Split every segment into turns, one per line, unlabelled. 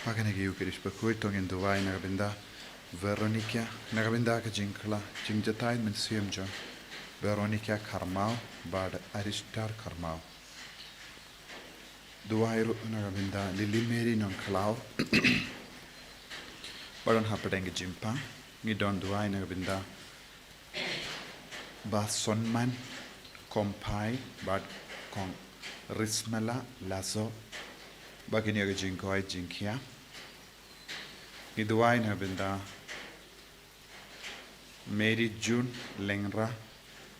Hakanegi ukirish Bakhuid tong in Dubai nagabinda Veronica nagabinda ka jinkla jingjatay men siyemjo Veronica Karmao bad Aristar Karmao Dubai ru nagabinda Lili Mary nong Kalau Baron hapadeng jimpa ngidon Dubai nagabinda Ba Sonman Kompai bad Kong Rismala Lazo Bagini aga jinkoi jinkia ni duai na benda Mary June Lengra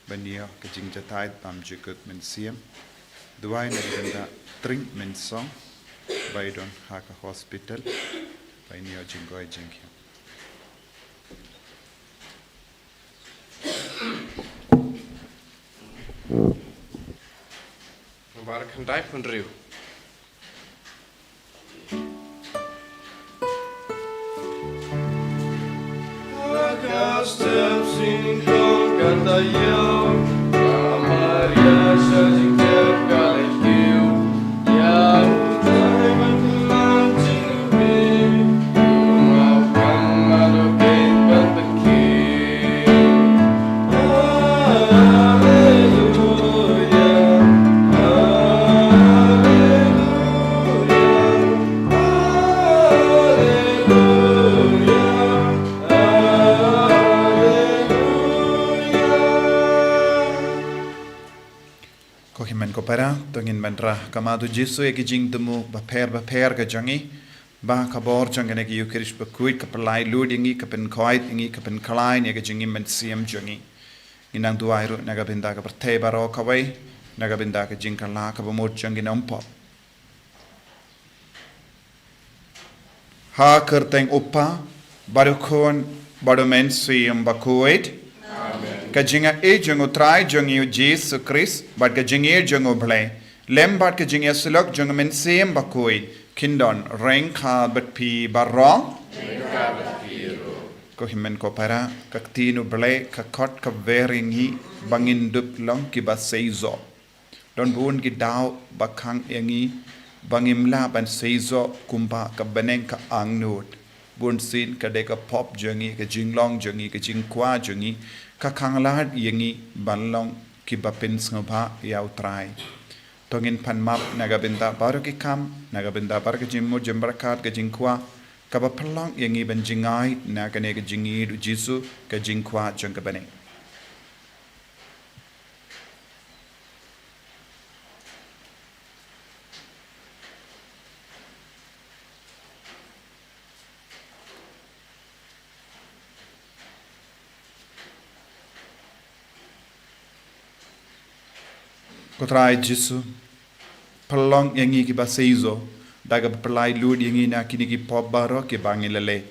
bania ka jingjatai tam jikut men siam duai na benda Tring men song baidon haka hospital bania jinkoi jinkia
Waar kan dai van riu steps in Kong and Taïew, Maria Shazing Galileu, Yau time and mountain way, Mau come out again but the king. Hallelujah,
Kohimen kopera tongin mentra kamadu jisu eki jing temu baper ka jangi ba kabor jangane ki yukirish Bakhuid kapalai ludingi kapen koit ingi kapen kalai eki jingi men siam jangi inang duairu nagabinda ka pertei baro kawai nagabinda ka jingkala ka bamut jangi nampo ha kerteng upa barukon badomen siam Bakhuid Kajinga e jungo try jungo Jesus Christ, but kajinga jungo blay. Lembat kajinga sulok jungo men same Bakhuid. Kindon rain ka but pi barong. Ko himen ko para kaktinu blay kakot ka veringi bangin dup long ki ba seizo. Don buun ki daw bakang yangi bangimla ban seizo kumpa ka beneng ka angnut. Buun sin ka de ka pop jungi ka jinglong jungi ka jingkwa jungi. Kakanglahat yangi banlong kibapins ngaba yaw try. Tongin panmap nagabinda baru kikam nagabinda baru kejimmu jembarakat kejingkwa kabapalong yangi banjingai nagane kejingi du jisu kejingkwa jengkabane. Kotrai jisu pelong yangi ki baseizo daga pelai lud yangi na kini ki pop baro ki bangilale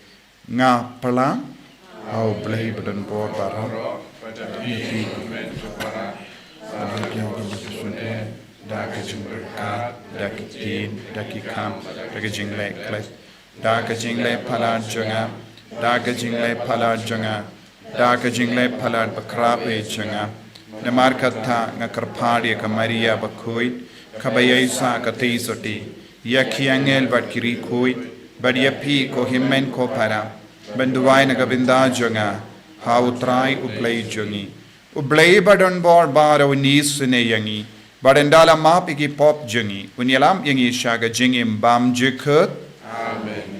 nga pelang au blai badan por baro ni daga jumberkat daga tin daga kam daga jingle kle daga jingle pala jonga daga jingle pala jonga daga jingle pala bakrape jonga Namarkata ngakarpadi ka Maria Bakhuid kabayaysa ka teisoti yakiangel bat kiri koi badiapi ko himmen ko para banduwai nagabinda jonga hautrai ublay jongi ublay badon bor baro nis ne yangi badendala map igi pop jongi unyalam yangi shaga jingim bam jikut amen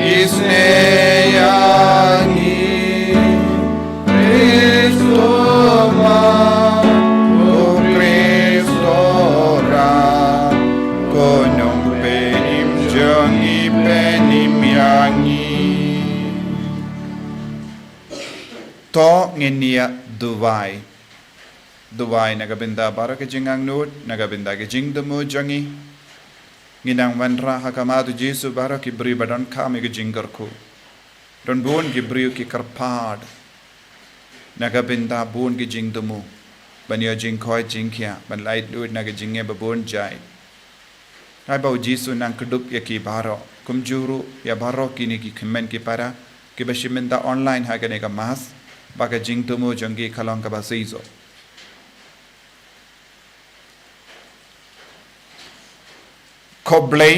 His name
to ngenia Duwai nagabinda bara ke jingang nut nagabinda ke jing demu jangi nginang wanra hakamadu Jesu bara ki bri badan kami ke jinggarku don bon ki bri ki karpad nagabinda bon ki jing demu banyo jing khoi jing kya ban lait lut naga jinge babon jai hai bau Jesu nang kedup ya ki baro kumjuru ya baro kini ki khmen ki para ki bashiminda online hagane ka mas baka jing demu jangi khalong ka basizo ko blay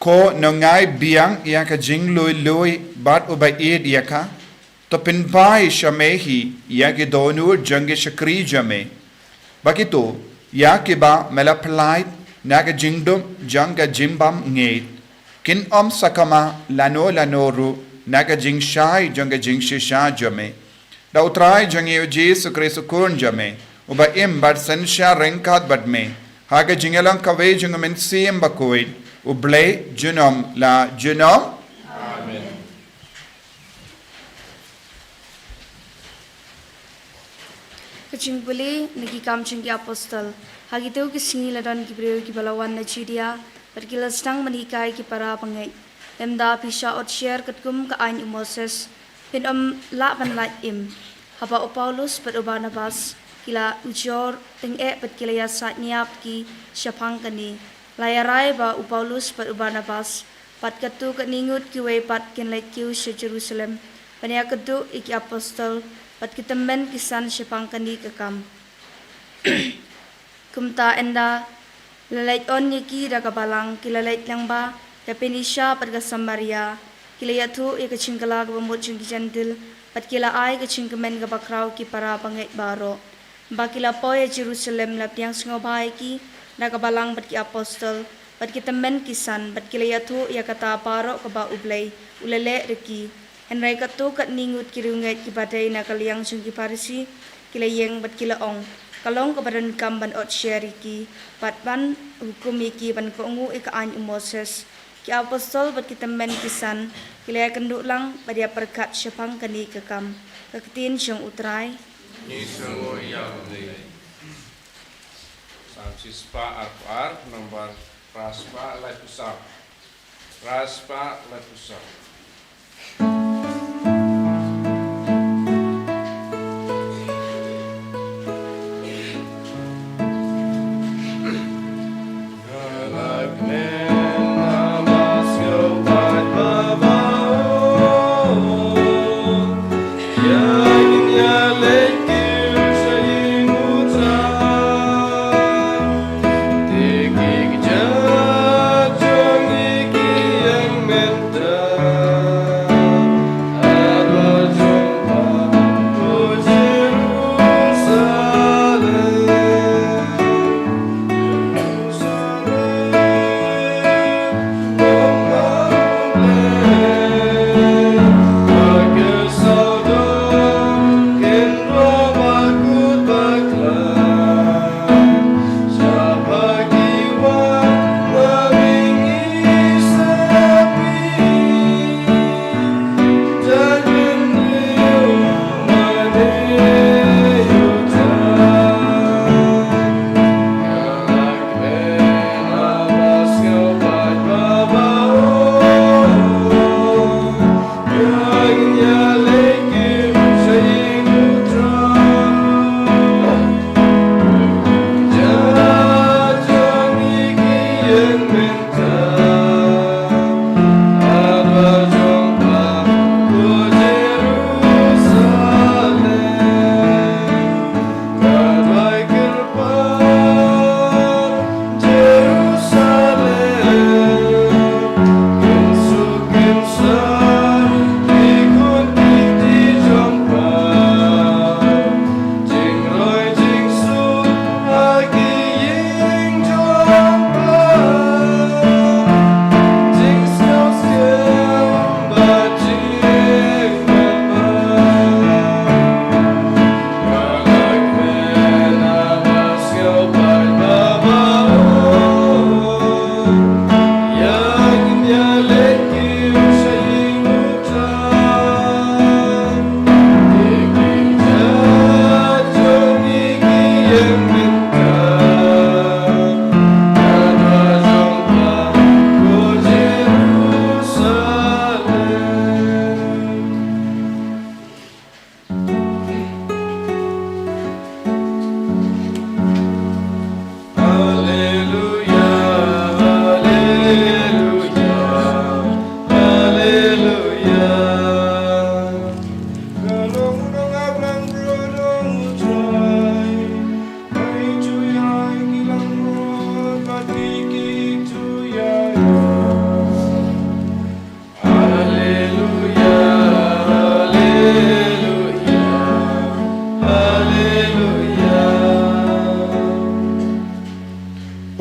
ko nongai biang ya ka jing lui bat ubai ed ya ka to pinpai shamehi ya ke donu jange shakri jame bakito ya ke ba melaplai na ka jingdom janga jimbam ngeit kin sakama lanoru na ka jing shai janga jing shisha jame da utrai jange Jesu Kristo kun jame uba im bat sensha renkat bat me haga jingelang kawe jungamin siem Bakhuid ublay junom la junom
Amen.
Kacing boleh nagi kamcing ki apostol hagi tu ki Sngi ladan ki brio ki balawan na chidia perkila stang manikai ki para pangai emda pisha ot share katkum ka ain Moses pin la ban la im haba Paulus per Barnabas kila ujor teng pat kila ya sat niap ki syapang kani layarai ba Paulus per Barnabas pat katu kat ningut ki we pat ken lek ki se Jerusalem pania katu iki apostol pat kita men kisan syapang kani kekam kumta enda lalait on ki da ka Balang kila lait lang ba ka penisha pat ka Samaria kila yatu e ka chingkala ka bamot chung ki jantil pat kila ai ka chingkemen ka bakraw ki para pangai baro bakila poya Jerusalem la piang sengobai ki da ka Balang bat ki apostol bat kita men kisan bat kila yatu ya kata paro ka ba ublay ulele reki henrai ka tu kat ningut ki rungai ki badai na kaliang sung ki parisi kila yeng bat kila ong kalong ka badan kam ban ot share ki bat ban hukum ki ban ko ngu ik an Moses ki apostol bat kita men kisan kila kenduk lang badia perkat syapang kani kekam keketin sung utrai
Nisro yang Samsis pa ar nomor raspa lepusa Mentra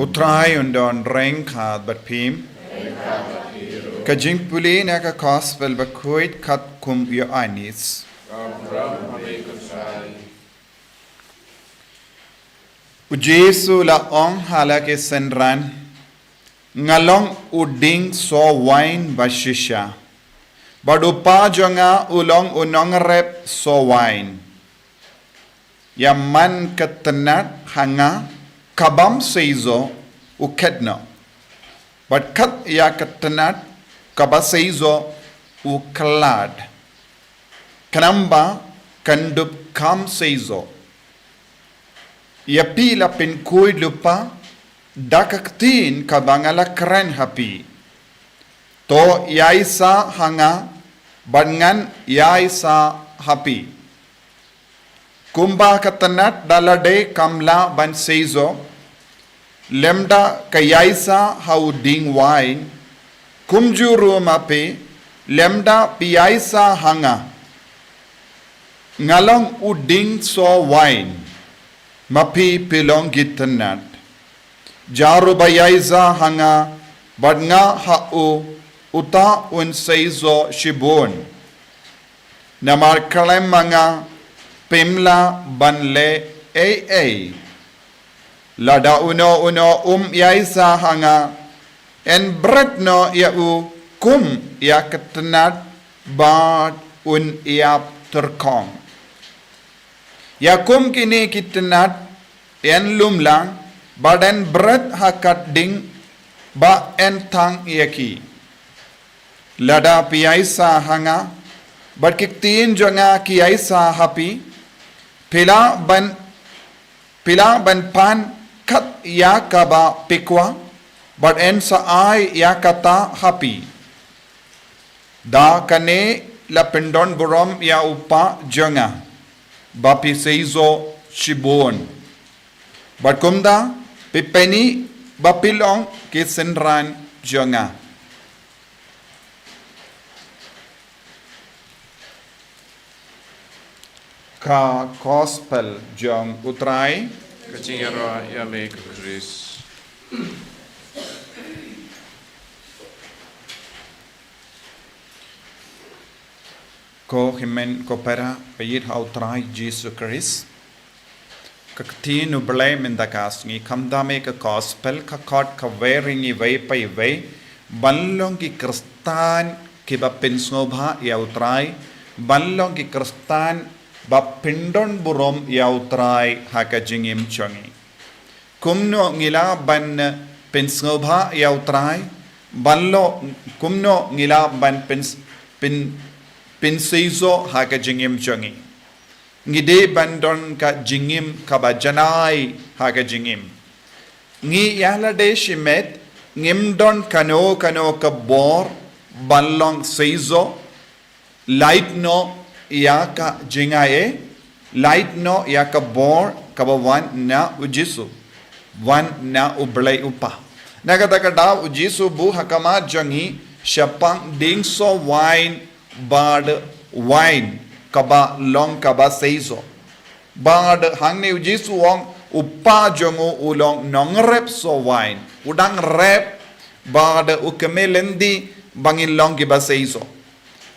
Utrai undon reng khad bat phim. Ka jing puli na ka gospel bakhuid khat kum yo anis. Ujesu la ong hala ke senran ngalong uding so wine bashisha. Badupa jonga ulong unong rep so wine. Yaman ketenat hanga kabam seizo ukedno. But kat ya ketenat kabaseizo uklad. Kanamba kandup kam seizo. Yapi la pinkui lupa dakaktin kabangala keren hapi. To yaisa hanga bangan yaisa hapi. Kumba katanat dalade kamla ban seizo. Lemda kayaisa hau ding wine. Kumjuru mape lemda piyaisa hanga. Ngalong uding so wine. Mapi pilong gitanat. Jaru bayaisa hanga badnga hau uta un seizo shibun. Namar kalem manga pimla banle ay. Lada uno yaisa hanga en bretno yau kum ya ketenat bad un iap terkong. Ya kum kini kitenat en lumlang badan bret hakat ding ba en tang yaki. Lada piyaisa hanga bad kiktiin jonga kiyaisa hapi pila ban pan kat ya kaba pikwa bad en sa ay ya kata hapi. Da kane la pendon burom ya upa jonga bapi seizo shibon. Bad kumda pipeni bapilong kisenran jonga. Ka gospel jong utrai
Kacingara yame Chris.
ko himen ko pera payit ha utrai Jesus Christ. Kakti nu blay mendakas ngi kamdame ka gospel ka kot ka wearing i way pay way banlong ki kristan ki ba pensnobha ya utrai banlong ki kristan ba pindon burom yautrai haka jingim chongi. Kumno ngila ban pensngobha yautrai banlo kumno ngila ban penseizo haka jingim chongi. Ngide bandon ka jingim kaba janai haka jingim. Ngi yala de shimet ngimdon kano ka bor banlong seizo light no yaka jingaye light no yaka bor kaba wan na ujisu wan na ublay upa nagadagada ujisu bu hakama jangi shapang ding so wine bad wine kaba long kaba seizo bad hangne ujisu wong upa jongo ulong nongrep so wine udang rep bad ukemelendi bangin long kiba seizo.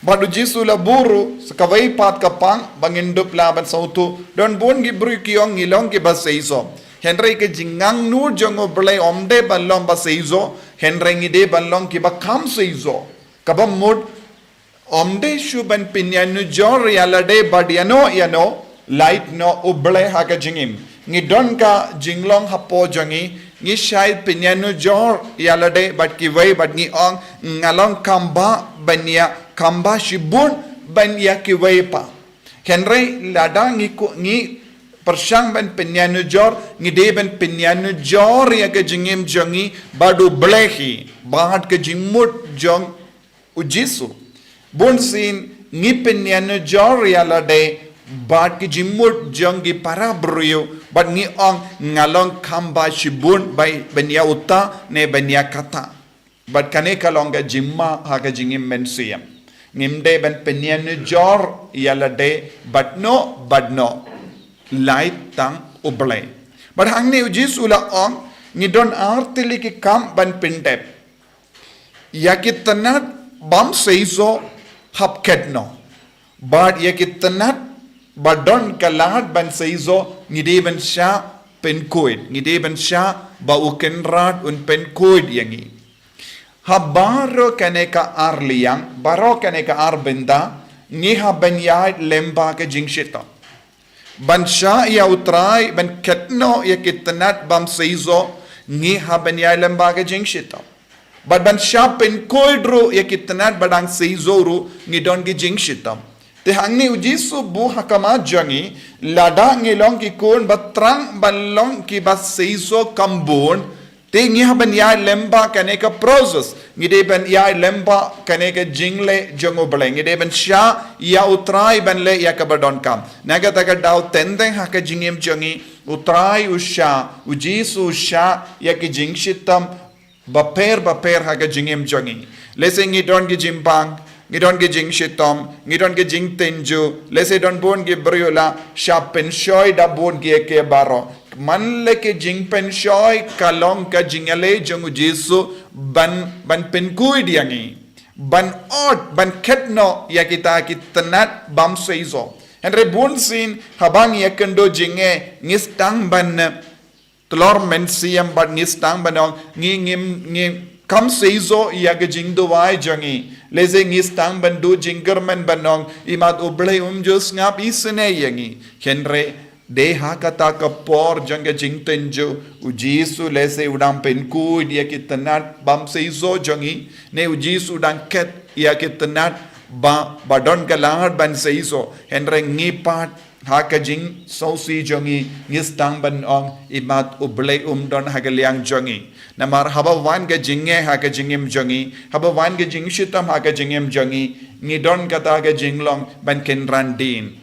Badu jisu la buru sekawai pat kapang bangindup laban sautu don bon gibru kiong ngilong ki baseizo henry ke jingang nur jongo blai omde balong baseizo henry ngide balong ki bakam seizo kabam mud omde shuban pinyanu jor yalade badiano yano light no ublai haka jingim ngidon ka jinglong hapo jangi ngi shai pinyanu jor yalade bat ki wai bat ngi ong ngalong kamba banya kamba shibun ban yaki waipa henry lada ngi persyang ban penyanu jor ngide ban penyanu jor ya ke jingim jongi badu blehi bad ke jingmut jong ujisu bun sin ngi penyanu jor ya lade bad ke jingmut jongi para bruyo bad ngi ong ngalong kamba shibun bai banya uta ne banya kata bad kane kalonga jimma ha ke jingim mensiyam ngimde ban penyan jor yalade but no light tang ublay but hangni ujisu la ong ngidon artili ki kam ban pindep yakitanat bam seizo hapket no but yakitanat badon kalat ban seizo ngideben sha penkoid ngideben sha ba ukenrat un penkoid yangi habaro kaneka arliang baro kaneka arbenda ngi habanyai lemba ke jingshita ban sha ya utrai ban ketno ya kitnat bam seizo ngi habanyai lemba ke jingshita but ban sha penkoidru ya kitnat badang seizo ru ngi don ge jingshita te hangni ujisu bu hakama jangi lada ngilong ki kun batrang balong ki bas seizo kambun te ngi haban ya lemba kaneka process ngi de ban ya lemba kaneka jingle jongo bale ngi de ban sha ya utrai ban le ya kabadon kam naga taga daw tendeng haka jingem jangi utrai usha ujisu usha ya ki jingshitam baper haka jingem jangi lese ngi don gi jimbang ngidon ge jing shitom ngidon ge jing tenju lese don bon ge briola shapen shoy da bon ge ke baro man le ke jing pen shoy kalong ka jingale jongu jisu ban penkui diangi ban ot ban ketno ya kita kitnat bam seizoendre bon sin habang ya kendo jinge ngistang ban tlor men siam ban ngistang banong ngi kam seizo ya ge jing do wai jangi leze ngistang bandu jinggerman banong imat ublay jus ngap isene yangi henre deha kata kapor janga jingtenju ujisu leze udang penku dia kitanat bam seizo jangi ne ujisu udang ket ya kitanat ba badon kalar ban seizo henre ngipat haka jing sausi jangi ngistang banong imat ublay don hagaliang jangi namar haba wan ga jinge haka jingem jangi haba wan ga jingshitam haka jingem jangi ngidon kata ga jinglong ban kenran din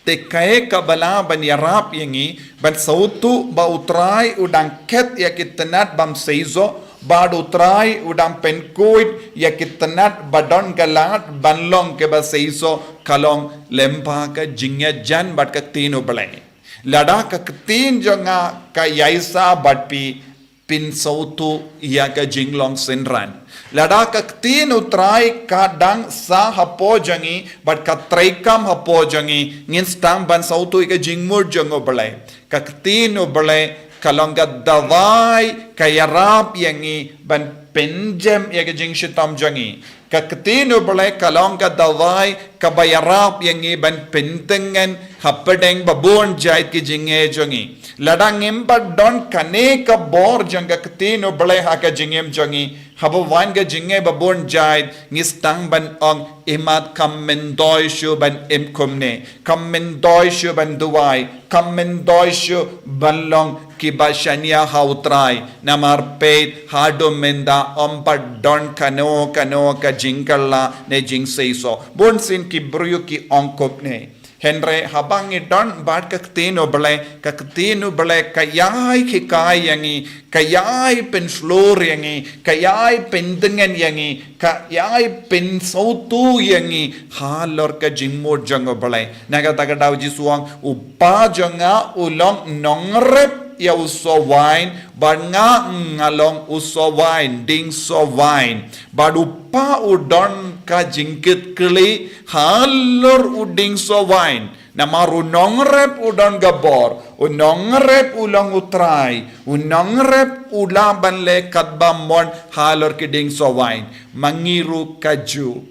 te kae kabala ban yarap yangi ban sautu ba utrai udang ket ya kitnat bam seizo ba utrai udang penkoid ya kitnat badon galat banlong ke ba seizo kalong lempa ka jingya jan bat ka tino balai lada ka tin jonga ka yaisa batpi pin sautu ya ka jinglong senran lada ka tin utrai kadang sa hapo jangi but ka traikam hapo jangi ngin stang ban sautu ka jingmur jongo balai ka tin balai kalong ka dawai ka yarap yangi ban penjem ya ka jingshitam jangi ka tin balai kalong ka dawai ka bayarap yangi ban pentengen hapadeng babon jait ki jinge jangi ladang imba don kane ka bor janga katino balai haka jingem jangi haba wan ga jinge babon jait ngistang ban ong imat kammendoi shu ban imkumne kammendoi shu ban duwai kammendoi shu ban long ki bashania hautrai namar peit hado menda ompa don kano ka jingkala ne jing seiso bon sin ki bruyo ki ongkopne henre habang idon bad kaktino bale kayai kikai yangi kayai pen floor yangi kayai pen dengan yangi kayai pen sautu yangi halor ka jingmod jango bale naga taga daw jisuang upa janga ulong nongrep ya uso wine bad nga ngalong uso wine ding so wine bad upa udon ka jingkit kli halor uding so wine namar unongrep udon gabor unongrep ulang utrai unongrep ulaban le katbamon halor kiding so wine mangiru kaju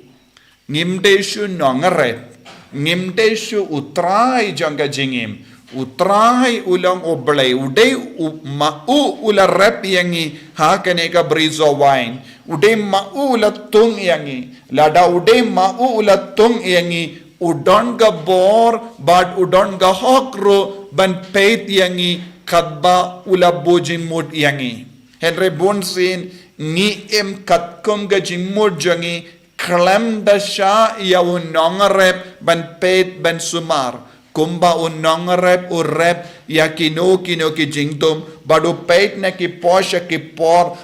ngimdeshu nongrep ngimdeshu utrai janga jingim utrai ulang oblay uday mau ularep yangi hakane ka brizo wine uday mau ulatung yangi lada uday mau ulatung yangi udon ga bor bad udon ga hokro ban peit yangi kadba ulabo jimud yangi henre bonsin ni em katkum ga jimud jangi klam da sha ya unongrep ban peit ban sumar kumba unongrep urep ya kino ki jingtum badu peit na ki posha ki por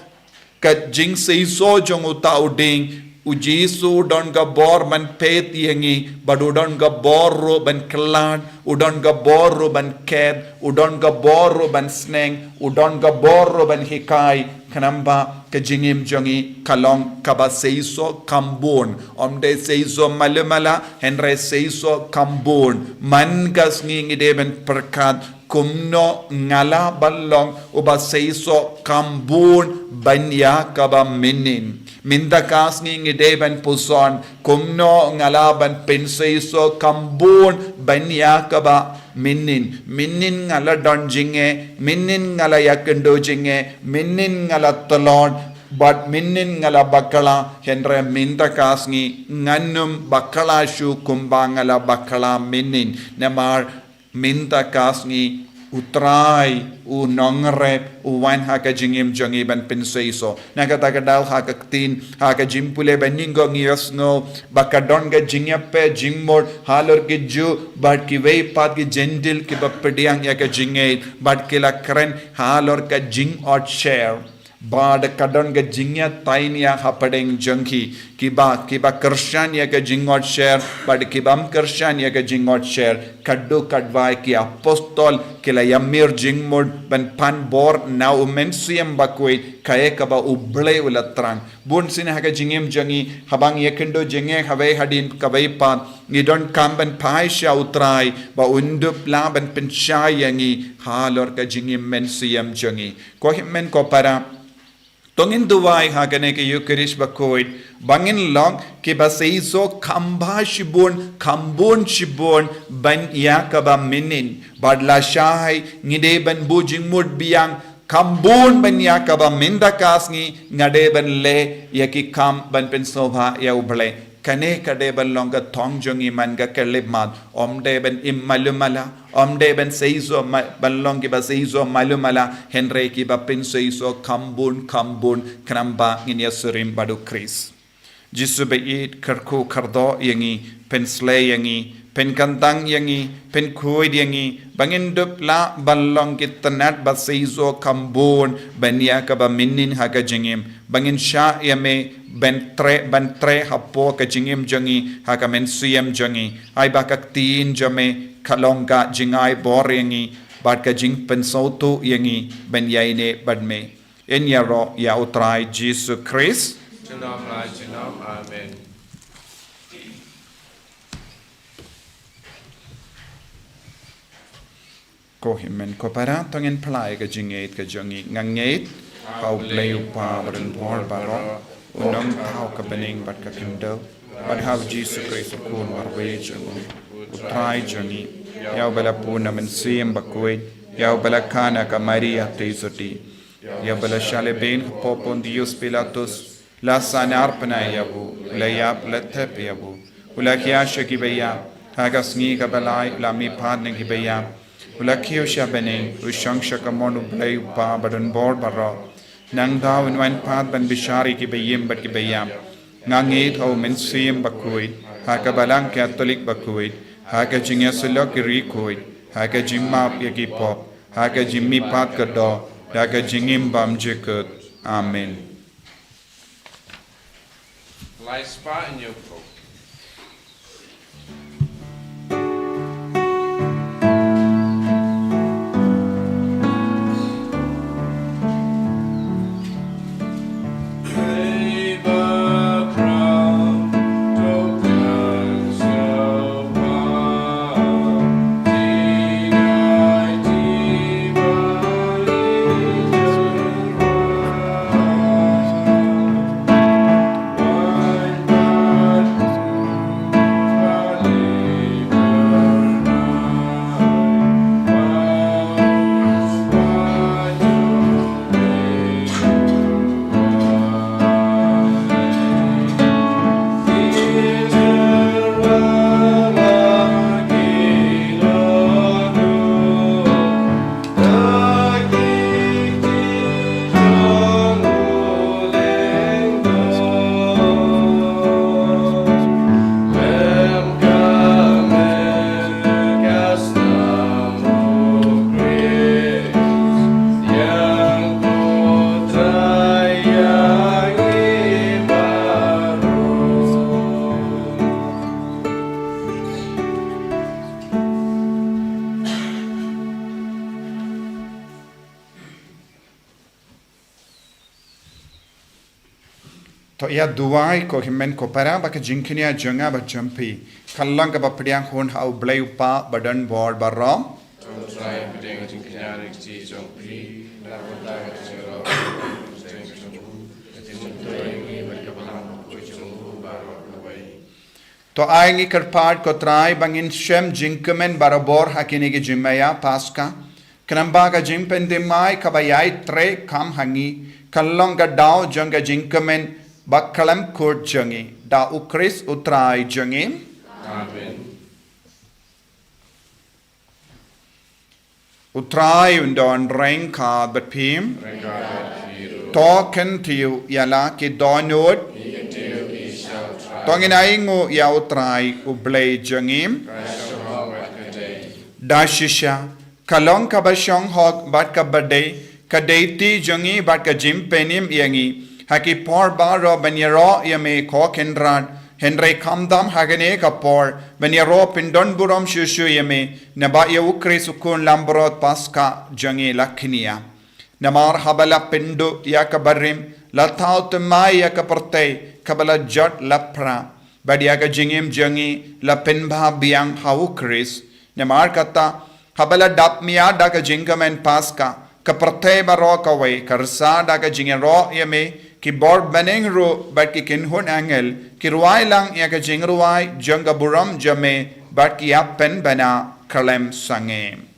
ka jing seiso jong uta uding ujisu udon ga bor ban pet yengi but udon ga borro ban kelad udon ga borro ban ked udon ga borro ban sneng udon ga borro ban hikai kanamba kajingim jongi kalong kaba seiso kambon omde seiso malumala henre seiso kambon man gas ngi de ben perkat kumno ngala balong uba seiso kambon banya kaba minin minda kas ngi de ben puson kumno ngala ban penseiso kambon banya kaba minin ngala donjinge minin ngala yakendo jinge minin ngala talon but minin ngala bakala henre minta kasngi ngannum bakala shu kumbangala bakala minin namar minta kasngi utrai u nongre u wan haka jingim jongi ban penseiso nakatagadal haka tin haka jimpule baningo ngiosno bakadonga jingyape jingmod halor ki ju but ki wei pat ki jendil ki bapdiang ya ka jingate but kila kren halor ka jing or share bad kadon ga jingya tainia hapadeng jangki kiba kershan ya ga jingot share bad kibam kershan ya ga jingot share kaddo kadwai ki apostol kila yamir jingmod ban pan bor now mensiam Bakhuid kaye kaba uble ulatrang bun sin ha ga jingem jangi habang yekendo jenge have hadin kabai pan ni don kam ban paisha utrai ba undup la ban penchai yangi halor ka jingem mensiam jangi ko himmen ko para tongin duwai hagane ke Eucharist Bakhuid bangin long ke baseiso kamba shibon kambon shibon ban yakaba minin badla shai ngide ban bujing mud biang kambon ban yakaba minda kasngi ngade ban le yaki kam ban pensova ya uble kane kade ban longa thong jongi man ga kelibmat omde ban immalumala omde ban seizo ban longi ba seizo malumala henre ki ba pen seizo kambun kramba ngin yasurim badu kris jisu be it karku kardo yangi pen slay yangi pen kantang yangi pen khuid yangi bangin dup la balong kitanat ba seizo kambun banya ka ba minin haga jingim bangin sha yame ban tre hapo ka jingim jangi haga men suyam jangi ai ba kak tin jame kalonga jingai bor yangi bad ka jing pen sautu yangi ban yaine badme en yaro ya utrai Jesus Christ
Amen.
Ko himen ko para tongin plai ka jingate ka jangi ngangate pau play pa barin bor baro unong pau ka bening bat ka kindo but have Jesus Christ kun marwe jangi utrai jangi yau bala puna men sim Bakhuid yau bala kana ka Maria teisoti yau bala shale ben popon Dios Pilatus la sanarpana yabu la yap la tep yabu ula kiasha ki beya haga sngi ka balai la mi padne ki beya ulakio shabene ushangsha kamonu blay pa badan bor baro nang daw in wan pat ban bishari ki bayim bat ki bayam ngangit ho mensim Bakhuid haka balang Catholic Bakhuid haka jingya sulok ri khoid haka jimma yaki pop haka jimmi pat kado haka jingim bam jekut amen
Lie spot in your coat.
to ia duai ko himen ko para ba ka jingkinia janga ba jampi kallang ka ba pediang hon hau blai upa badan board barom
Don't try putting it in Canadian teach on pre, never die to zero.
to ai ngi karpad ko trai bangin shem jinkamen barabor hakini gi jimaya Paskha Kanamba ka jimpen de mai kabayai tre kam hangi kallang ka dao janga jinkamen bakalam kurt jangi da ukris utrai jangi
Amen.
utrai undon rain ka but pim token tiu yala ki donod tongin aingu ya utrai ublay jangim dashisha kalong ka basyong hok bat ka bade ka deiti jangi bat ka jimpenim yangi haki por baro banyaro yame kokenrad Henry kamdam hagane kapor banyaro pindon burom shushu yame naba ya ukri sukun lambrot Paskha jangi lakhinia namar habala pindu ya kabarim latau temai ya kaperte kabala jat lapra badia ka jingim jangi la pinba biang haukris namar kata habala dap mia da ka jingamen Paskha kaperte baro kawe karsa da ka jingero yame ki bord baneng ro bat ki kinhun angel ki ruai lang ya ka jingruai janga buram jame bat ki appen bana kalem sange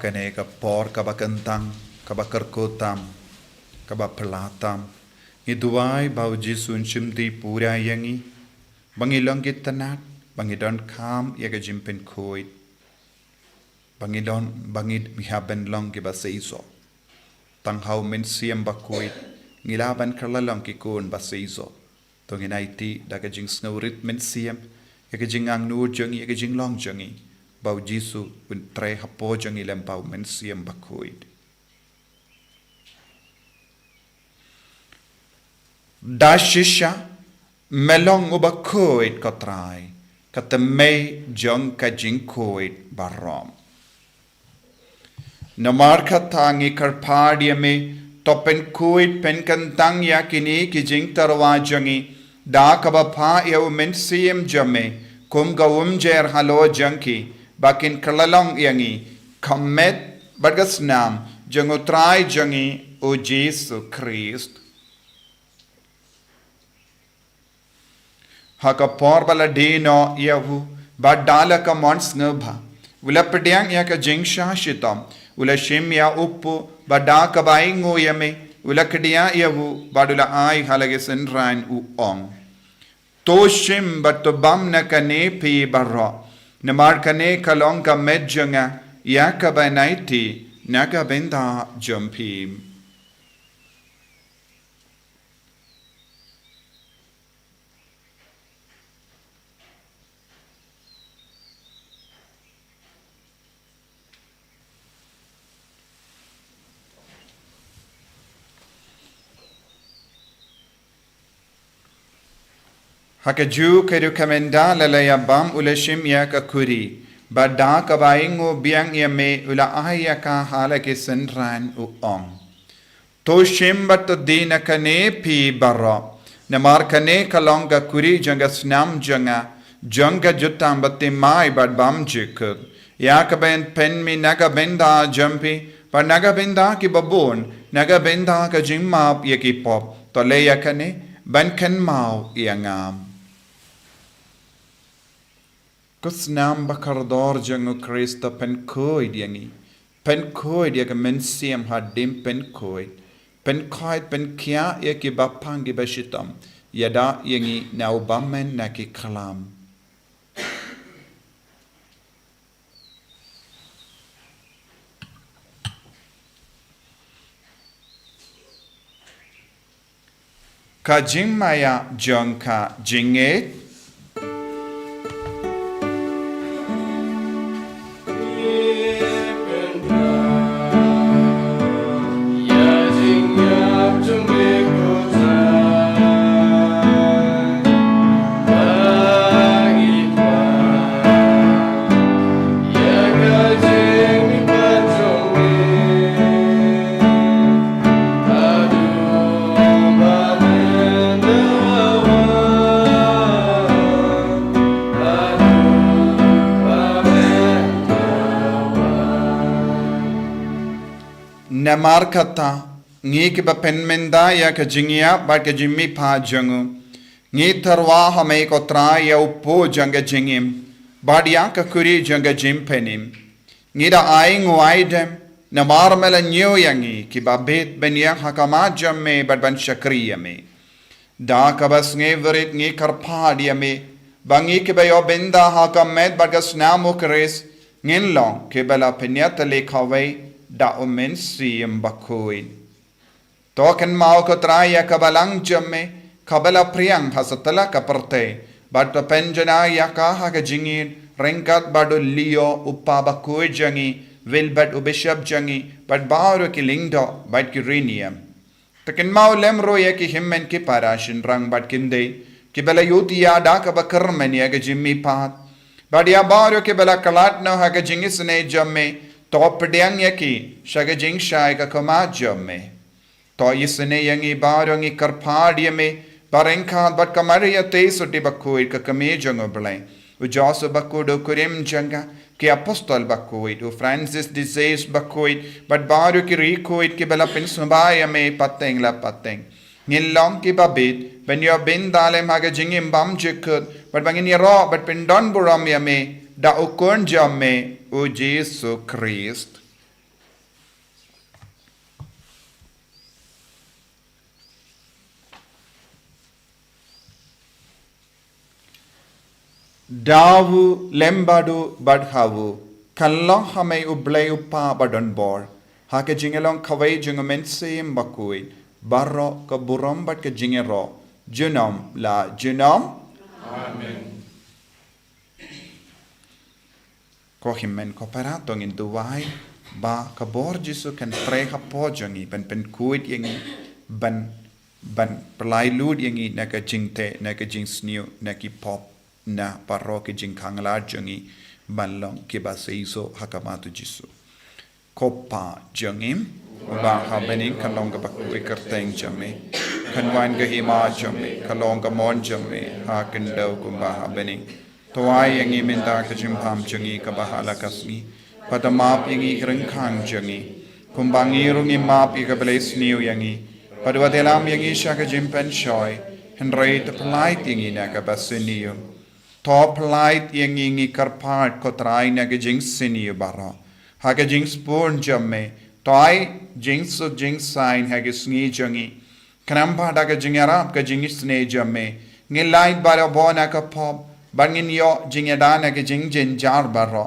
hakane ka por ka bakantang ka bakarkotam ka bapelatam iduai bau jisun chimdi pura yangi bangilang gitanat bangidon kam ya ka jimpen khoi bangidon bangid mihaben long ki baseiso tanghau men siam Bakhuid ngilaban karlalong ki kun baseiso tonginaiti daga jing snowrit men siam ya ka jingang nur jangi ya ka jinglong jangi bau jisu un tre hapo jangi lempau men siam Bakhuid dashisha melong u Bakhuid kotrai katamei jong ka jingkoid barom namar khatangi karpadia me topen kuid pen kantang yakini ki jing tarwa jangi da kaba pha eu men siam jame kum gawum jer halo janki bakin kalalong yangi kamet bagasnam jangutrai jangi o Jesu Christ haka por bala dino yahu badala ka mons ngba ula pediang ya ka jingsha shitam ula shim ya uppu bada ka baingo yame ula kdia yahu badula ai halage senran u ong to shim batobam na kane pi barra namar kane kalong ka medjanga ya ka banaiti naga benda jumpim Hakaju kedu kamenda lalaya bam ulashim ya kakuri bada kabaingo biang ya me ula ahya ka halake senran u ong to shim bat dina kane pi barra namar kane kalonga kuri janga snam janga Junga jutam bati mai bad bam jikut. Yakaben pen mi naga benda jampi. Par naga benda ki babon. Naga benda ka jing map yaki pop. Tole yakane ban ken mau iangam. Kusnam bakardor jangu Krista pen koid yangi. Pen koid yaka men siam hadim pen koid. Pen koid pen kia yaki bapangi bashitam. Yada yangi nau bamen naki kalam. Ka jing maya jong ka jinget. Namar kata ngi ke penmenda ya ke jingia ba ke jimmi pha jangu ngi tharwa hame ko tra ya upo janga jingim badia ka kuri janga jim penim ngi da ai ngwai dem namar mela nyo yangi ki ba bet benya hakama jamme bad ban shakriya me da ka bas ngi verit ngi karpa dia me bangi ke ba yo benda hakam med bad gas namo kres ngin long ke bala penyat le khawai da omen siem Bakhuid. Token mau ko traya ka Balang jamme kabala priang hasatala ka parte bad penjana ya ka ha ka jingin rengkat badu lio uppa Bakhuid jangi wilbert ubishab jangi bad baru ki lingdo bad ki rinium. Token mau lemro ya ki himmen ki parashin rang bad kinde ki bala yuti ya da ka bakarmen ya ka jimmi pat bad ya baru ki bala kalat no ha ka jingis ne jamme to pedang yaki shaga jing shai ka kama jamme to isne yangi barangi karpadi me barenka bat kamariya te suti Bakhuid ka kame jango blai u josu Bakhuid kurim janga ki apostol Bakhuid u Francis disease Bakhuid but baru ki rikuid ki bela pin subaya me pateng la pateng ngilong ki babit ben yo bin dalem haga jingim bam jikut but bangin ro but pin don buram ya me da ukon jamme o Jesus Christ. Dawu lembadu badhawu kallo hame ublay upa badon bor hake jingelong kawai jingomensim Bakhuid barro ka burom bad ka jingero junom la junom
Amen.
Ko himmen koperatong in duwai ba kabor jisu kan preha pojangi pen kuit yangi ban pelai lud yangi naka jingte naka jing sniu naki pop na paro ke jing kangla jangi banlong ke ba seiso hakamatu jisu kopa jangim ba habening kalong ka bakui kerteng jame kanwan ga hima jame kalong ka mon jame ha kendau kumba habening Tuai yangi minta kejimpam jangi kabahala kasni pada map yangi kerengkang jangi kumbangi rungi map ika beles niu yangi pada wadelam yangi shaka jimpen shoy henry te pelait yangi naga basiniu top pelait yangi ngi karpat kotrai naga jing siniu bara haga jing spoon jamme toy jing su jing sign haga sngi jangi kanampa daga jingarap ka jing sne jamme ngi light bara bona ka pop bangin yo jingedana ke jingjin jar barro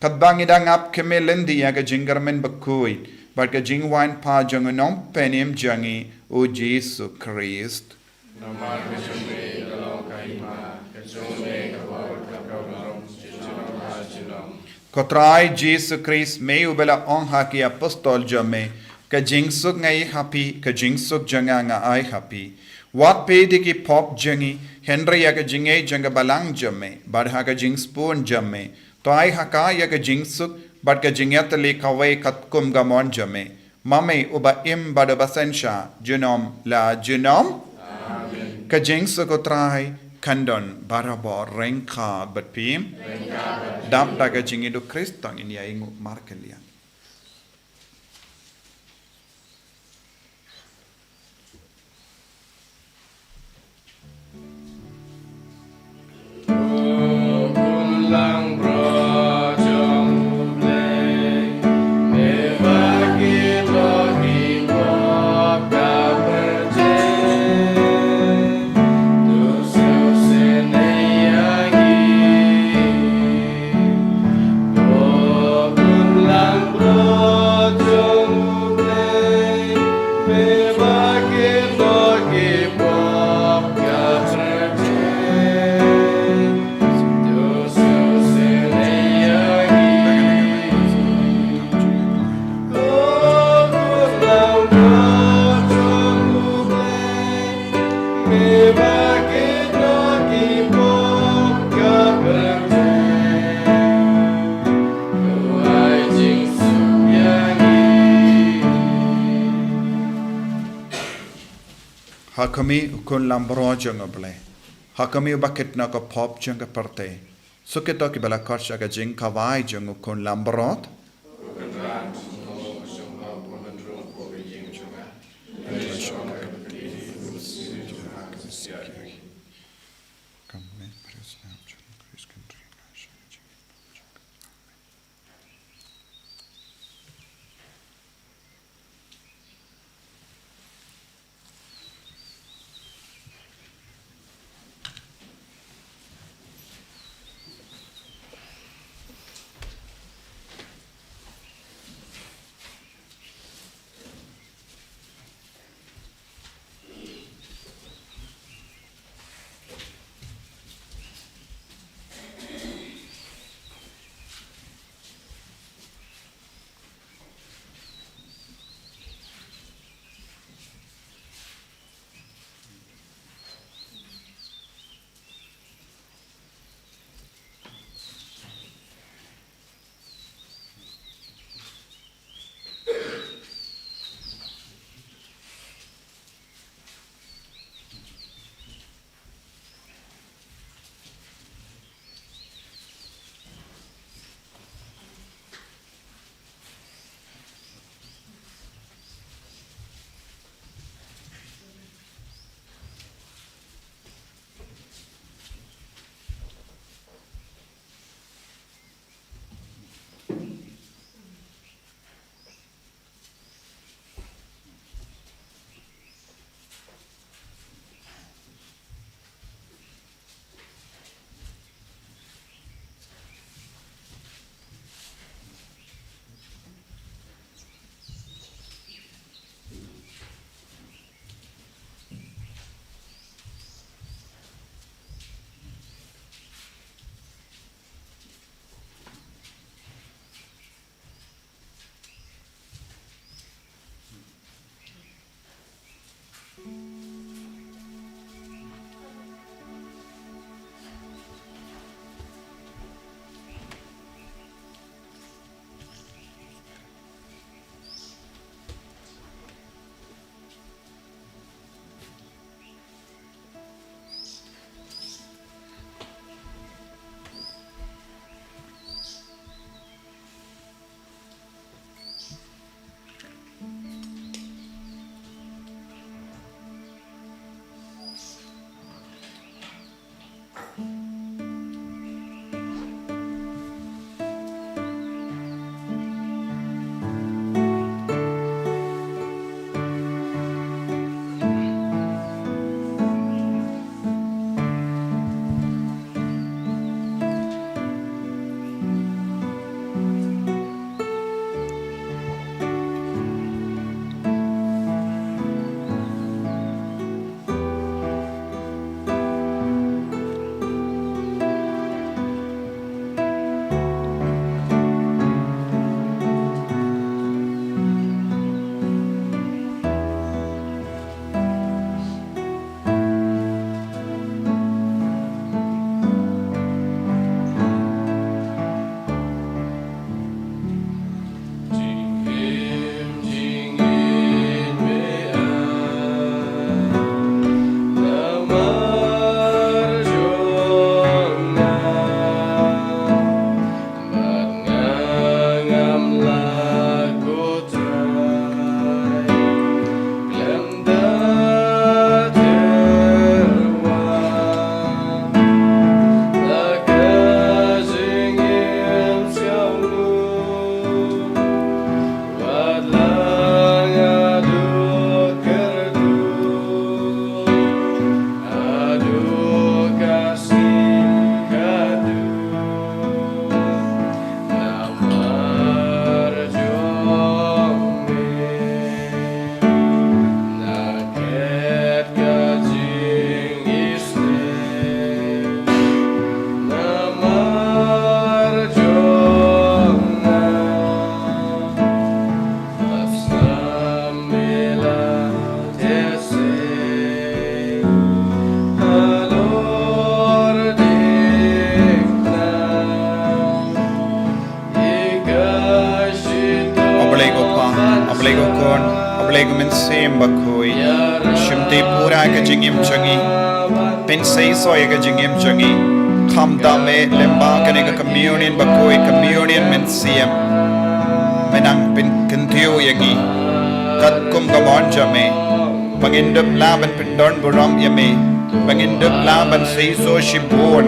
kadbangi dangap kemelendi ya ke jingermen Bakhuid but ke jingwan pa jangonom penim jangi o Jesus Christ
Namar Vishwame Kalong Kaima Kachome Kabor Kabrom Chichon Hachinom
Kotrai Jesus Christ me ubela on haki apostol jame ke jingsuk ngai happy ke jingsuk janga nga ai happy Wat pedi ki pop jangi Henry ya ke jingai janga Balang jamme bad ha ke jing spoon jamme to ai haka ya ke jingsuk bad ke jingyat le kawai katkum gamon jamme mame uba im bad basensha junom la junom ke jingsuk ko trai Kandon barabo rengka batpim. Dap daga jingidu Kristang ini ingu markelia.
Lang bro jong play me bagi lohi pop ka perje tu su senayagi lang bro jong play me bagi lohi pop ka perje
Hakami ukun lambro jongo ble. Hakami ubaket na ko pop jonga parte. Suketo ki bala korsha ka jing kawai jongo kun lambrot. Ablay ko mensim Bakhuid Shimti pura ka jingim changi Pinsay soy ka jingim changi Khamdame lemba ka nega communion Bakhuid communion mensim Menang pinkantiyo yagi Katkum gamon jame Pangindup laban pindon buram yame Pangindup laban seiso shibon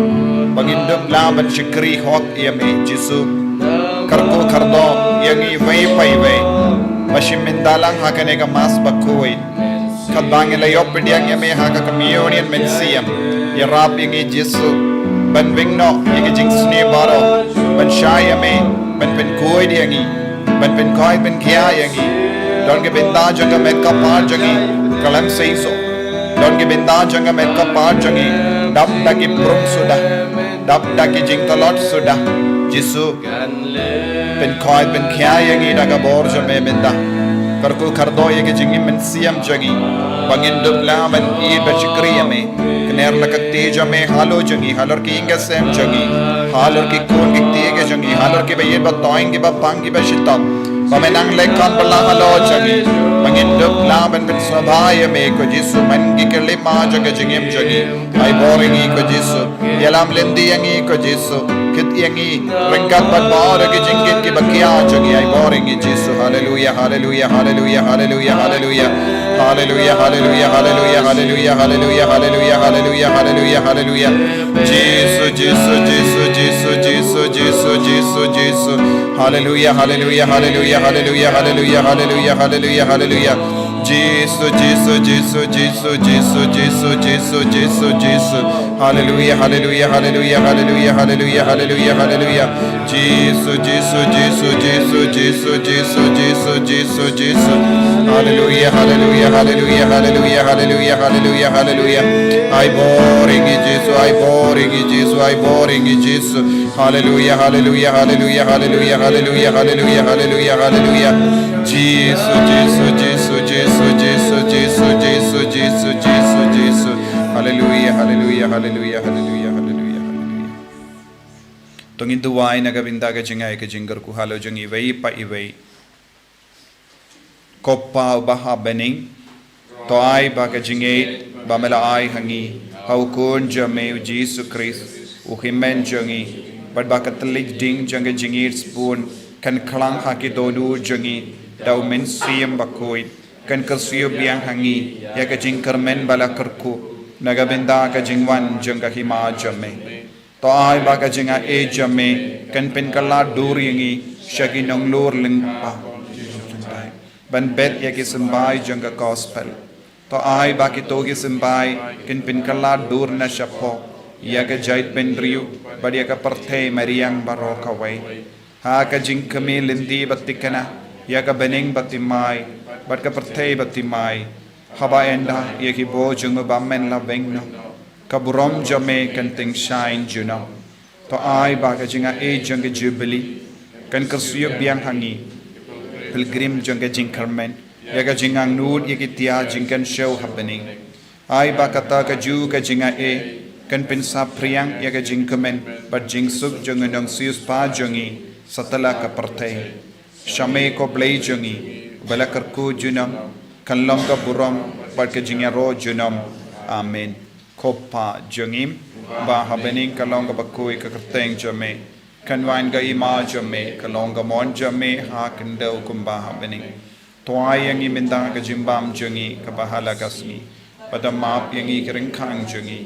Pangindup laban shikri hot yame Jisu Karko kardo yangi vay pay vay Mashimindalang hakanega mas Bakhuid Kadbangila yopidyang yame haka communion mensiyam Yarap yangi Jisu Ban wingno yangi jingsni baro Ban shayame Ban pinkuid yangi Ban pinkuid ban kya yangi Don ke binda janga met ka par jangi Kalam seiso Don ke binda janga met ka par jangi Dap daki prum sudah Dap daki jingtalot sudah Jisu Pinkuid ban kya yangi Daga bor jame binda Karku kardo yagi jingi mensiyam jangi Bangindub la ban id bachikri yame Kner lakak teja me halo jangi Halor ki inga sem jangi Halor ki kun ki tege jangi Halor ki bayed ba toing ki ba pang ki ba shitam Pamenang lekon belang halo jangi Manginduk laban bin sabaya me ko Jisu mangi ke lima jaga jingim jangi Ay boringi ko Jisu Yalam lendi yangi ko Jisu Kit yangi ringkat ban bora ki jingit ki bakia jangi Ay boringi Jisu Hallelujah Hallelujah Hallelujah Hallelujah Hallelujah Hallelujah Hallelujah Hallelujah Hallelujah Hallelujah Hallelujah Hallelujah Hallelujah Hallelujah Jisu Jisu Jisu Jisu Jisu Jisu Jisu Jisu Hallelujah Hallelujah Hallelujah Hallelujah Hallelujah Hallelujah Hallelujah Hallelujah Jesus Jesus Jesus Jesus Jesus Jesus Jesus Jesus Jesus Hallelujah Hallelujah Hallelujah Hallelujah Hallelujah Hallelujah Hallelujah Jesus Jesus Jesus Jesus Jesus Jesus Jesus Jesus Jesus Hallelujah Hallelujah Hallelujah Hallelujah Hallelujah Hallelujah Hallelujah I boring Jesus I boring Jesus I boring Jesus Hallelujah Hallelujah Hallelujah Hallelujah Hallelujah Hallelujah Hallelujah Hallelujah Jesus Jesus Jesus Jesus Jesus Jesus Jesus Jesus Jesus Jesus Hallelujah Hallelujah Hallelujah Hallelujah Hallelujah Hallelujah Tungin duwai nagabinda ka jingay ka jingar ku halo jing iway pa iway Koppa baha bening Toay baka jingay bamalaay hangi Haukun jame Jesus Christ Uhimen jangi But bakatalik ding janga jingir spoon Kan klang haki donu jangi Daw men siyam Bakhuid Kan kasiyo biyang hangi Yaka jingkar men balakarku Nagabinda ka jingwan janga hima jame To ay baka jinga e jame Kan pinkala duri yangi Shagi nong lur lingpa Ban bet yaki sembay janga gospel To ay baki togi sembay Kan pinkala dur na shapo Yaga jait pendriu Badi yaga partay mariyang baroka way Haka jingkami lindi batikana Yaga bening batimay Bad ka partay batimay Haba enda yaki bojung mabamen la bengno Kaburom jame kanting shine juno To ay baka jinga e janga jubilee Kan kasuyog biyang hangi Pilgrim janga jingkarmen Yaga jingang nuud yaki tiya jingkan show happening Ay baka ta ka ju ka jinga e Kan pinsa priyang yaga jingkamen Bad jingsuk janga nang siyus pa jangi Satala ka partay Shame ko blay jangi Balakarku junam Kanlong ka buram Bad ka jinga ro junam Amen Koppa jangim Ba habening kalong ka Bakhuid ka karteng jame Kanwain ka ima jame Kalong ka mon jame Ha kandaw kumba habening Tuay yang imindang ka jimbam jangi Kabahala kasni Padamap yang ikiringkang jangi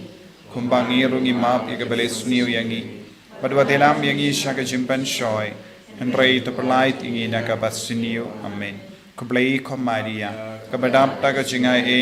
Kumbang irung imap ikabalis niyo yangi Padwatilam yangi siya ka jimpan shoy Henry to perlait ingi nakabasiniyo Amen Kublay ko Maria Kabadap taga jingay e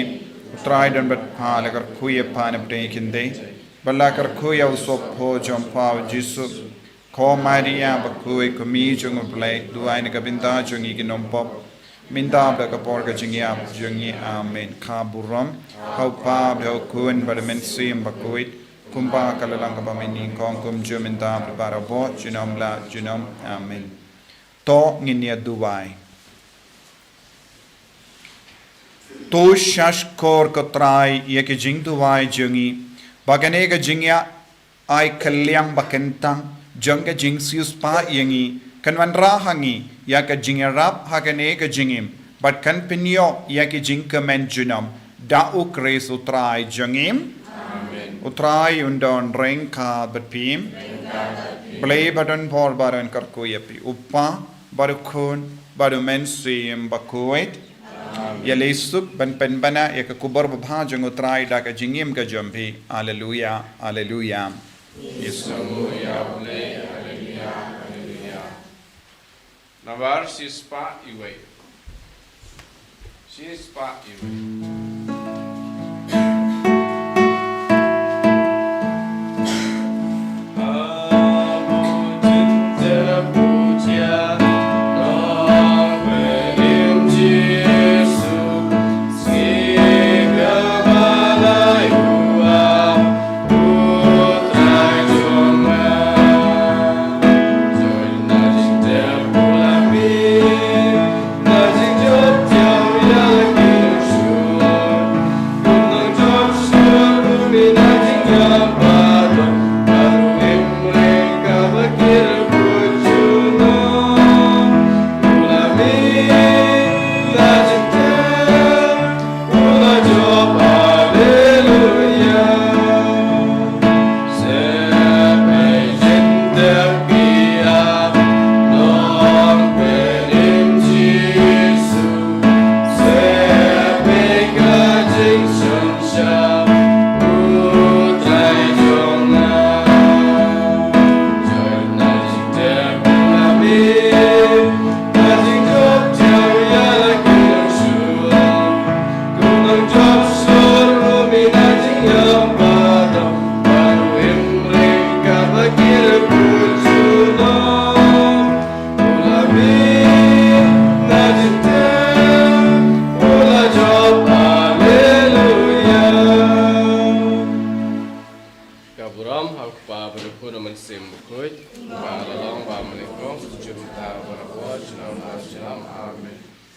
Utray dan batpa lakar kuya pa napday kinde Balakar kuya usop ho jompaw Jisu Ko Maria Bakhuid kumijong ublay Duay nakabinda jong ikinompop Minda bakapor ka jingyap jingi Amen Kaburam Haupa bhaukun badamen siyam Bakhuid Kumpa kalalang kapamining kong kumjuminda Barabo junom la junom Amen To nginya duway To shash kor kotray Yaki jing duway jungi Bagane ka jingya Ay kalyang bakentang Jangka jing siyus pa yangi Kanwan rahangi Yaka jingya rap hakane ka jingim But kan pinyo yaki jinkamen junam da ukres utrai jangim. Utrai undon rengka batpim. Blay badon por baron karkuyapi. Upa barukun baru mensim Bakhuid. Ya lesuk ban penbana ya kubar babhajang utrai da ka jingim ka jampi. Hallelujah, hallelujah. Yesu.
Navar sispa iwe. Sispa iwe.
Amen.